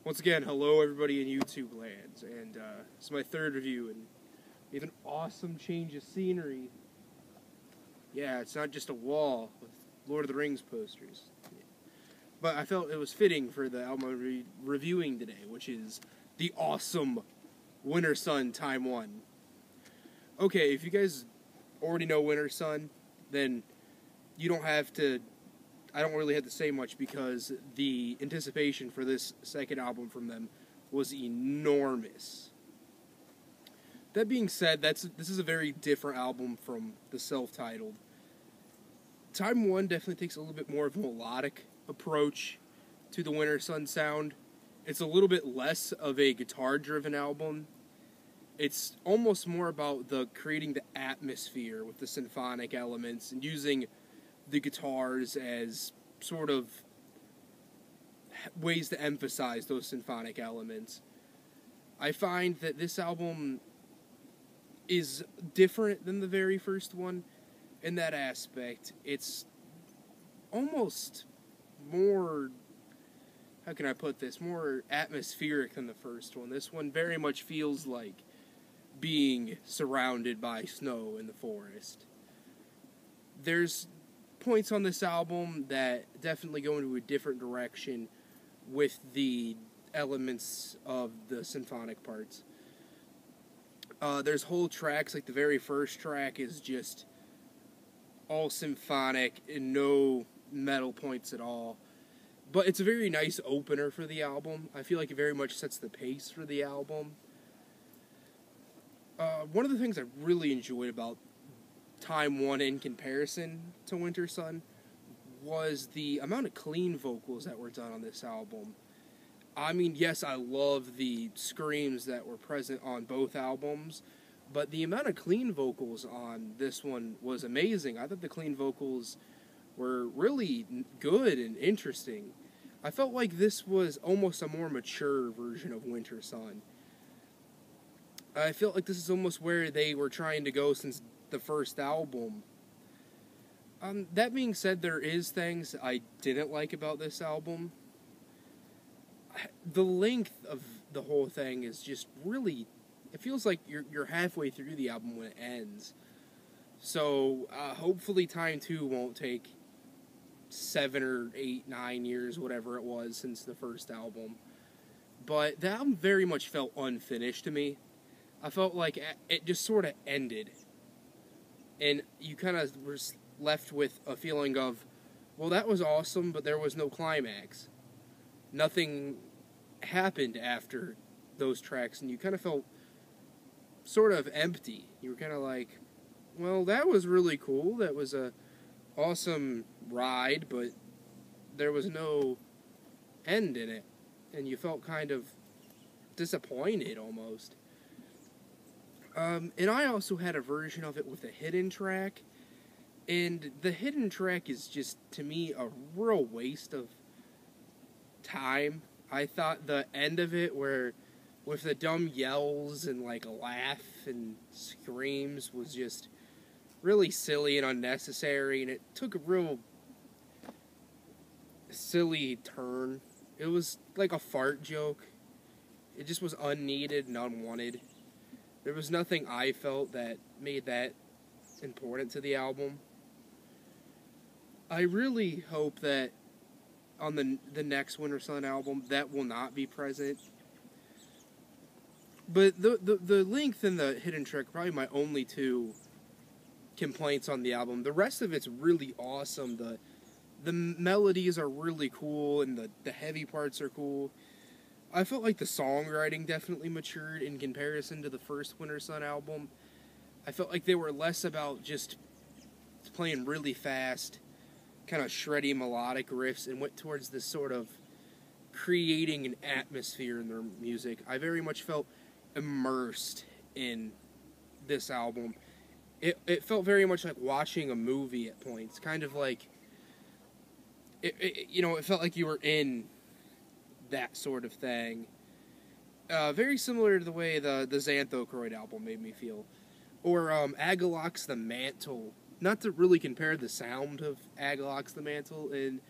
Once again, hello everybody in YouTube land, and it's my third review, and we have an awesome change of scenery. Yeah, it's not just a wall with Lord of the Rings posters. But I felt it was fitting for the album I'm reviewing today, which is the awesome Wintersun Time 1. Okay, if you guys already know Wintersun, then you don't have to... I don't really have to say much because the anticipation for this second album from them was enormous. That being said, this is a very different album from the self-titled. Time 1 definitely takes a little bit more of a melodic approach to the Wintersun sound. It's a little bit less of a guitar-driven album. It's almost more about creating the atmosphere with the symphonic elements and using the guitars as sort of ways to emphasize those symphonic elements. I find that this album is different than the very first one in that aspect. It's almost more, how can I put this, more atmospheric than the first one. This one very much feels like being surrounded by snow in the forest. There's points on this album that definitely go into a different direction with the elements of the symphonic parts. There's whole tracks, like the very first track is just all symphonic and no metal points at all. But it's a very nice opener for the album. I feel like it very much sets the pace for the album. One of the things I really enjoyed about Time 1 in comparison to Wintersun was the amount of clean vocals that were done on this album. I mean, yes, I love the screams that were present on both albums, but the amount of clean vocals on this one was amazing. I thought the clean vocals were really good and interesting. I felt like this was almost a more mature version of Wintersun. I felt like this is almost where they were trying to go since the first album. That being said, there is things I didn't like about this album. The length of the whole thing is just really... It feels like you're halfway through the album when it ends. So, hopefully Time 2 won't take 7 or 8, 9 years, whatever it was, since the first album. But the album very much felt unfinished to me. I felt like it just sort of ended. And you kind of were left with a feeling of, well, that was awesome, but there was no climax. Nothing happened after those tracks, and you kind of felt sort of empty. You were kind of like, well, that was really cool. That was a awesome ride, but there was no end in it. And you felt kind of disappointed almost. And I also had a version of it with a hidden track. And the hidden track is just, to me, a real waste of time. I thought the end of it, where with the dumb yells and like a laugh and screams, was just really silly and unnecessary. And it took a real silly turn. It was like a fart joke. It just was unneeded and unwanted. There was nothing I felt that made that important to the album. I really hope that on the next Wintersun album, that will not be present. But the length and the hidden track are probably my only two complaints on the album. The rest of it's really awesome. The melodies are really cool, and the heavy parts are cool. I felt like the songwriting definitely matured in comparison to the first Wintersun album. I felt like they were less about just playing really fast, kind of shreddy melodic riffs, and went towards this sort of creating an atmosphere in their music. I very much felt immersed in this album. It felt very much like watching a movie at points, kind of like, it felt like you were in that sort of thing. Very similar to the way the Xanthocroid album made me feel. Or Agalox the Mantle. Not to really compare the sound of Agalox the Mantle in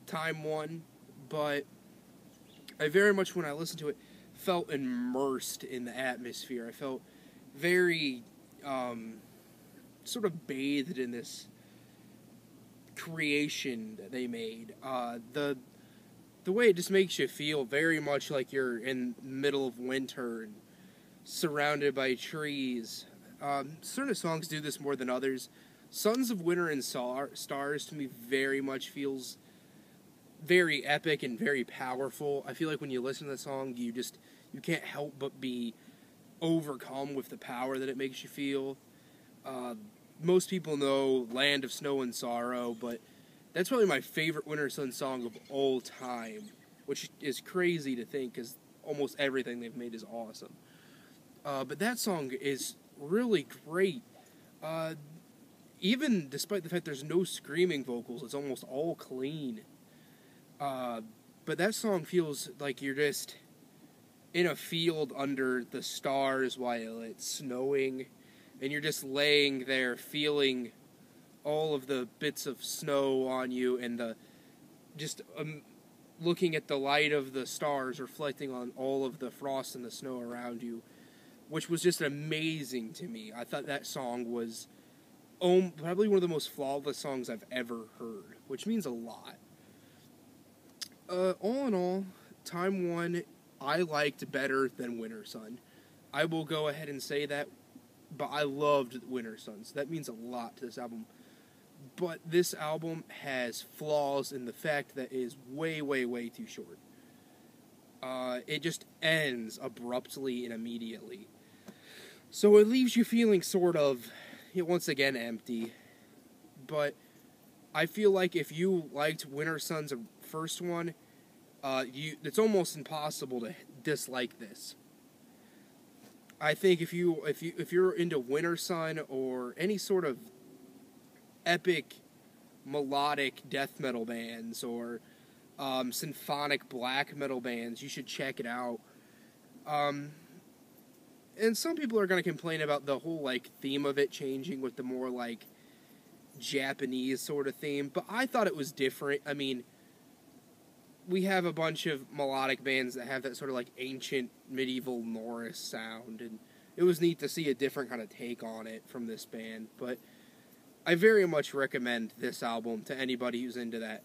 Time 1, but I very much, when I listened to it, felt immersed in the atmosphere. I felt very sort of bathed in this creation that they made. The way it just makes you feel very much like you're in the middle of winter and surrounded by trees. Certain songs do this more than others. Sons of Winter and Stars to me very much feels very epic and very powerful. I feel like when you listen to the song, you can't help but be overcome with the power that it makes you feel. Most people know Land of Snow and Sorrow, but that's probably my favorite Wintersun song of all time, which is crazy to think because almost everything they've made is awesome. But that song is really great. Even despite the fact there's no screaming vocals, it's almost all clean. But that song feels like you're just in a field under the stars while it's snowing, and you're just laying there feeling all of the bits of snow on you, and looking at the light of the stars reflecting on all of the frost and the snow around you, which was just amazing to me. I thought that song was probably one of the most flawless songs I've ever heard, which means a lot. All in all, Time One I liked better than Wintersun. I will go ahead and say that, but I loved Wintersun, so that means a lot to this album. But this album has flaws in the fact that it is way, way, way too short. It just ends abruptly and immediately. So it leaves you feeling sort of, once again, empty. But I feel like if you liked Wintersun's first one, it's almost impossible to dislike this. I think if you're into Wintersun or any sort of epic melodic death metal bands or symphonic black metal bands, you should check it out. And some people are going to complain about the whole theme of it changing with the more Japanese sort of theme, but I thought it was different. I mean, we have a bunch of melodic bands that have that sort of ancient medieval Norse sound, and it was neat to see a different kind of take on it from this band. But I very much recommend this album to anybody who's into that.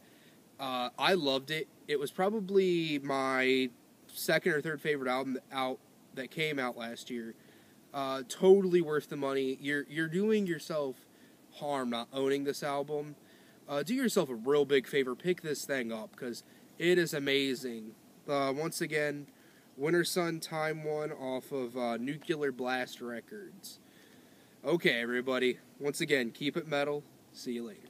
I loved it. It was probably my second or third favorite album that came out last year. Totally worth the money. You're doing yourself harm not owning this album. Do yourself a real big favor. Pick this thing up because it is amazing. Once again, Wintersun Time One off of Nuclear Blast Records. Okay, everybody. Once again, keep it metal. See you later.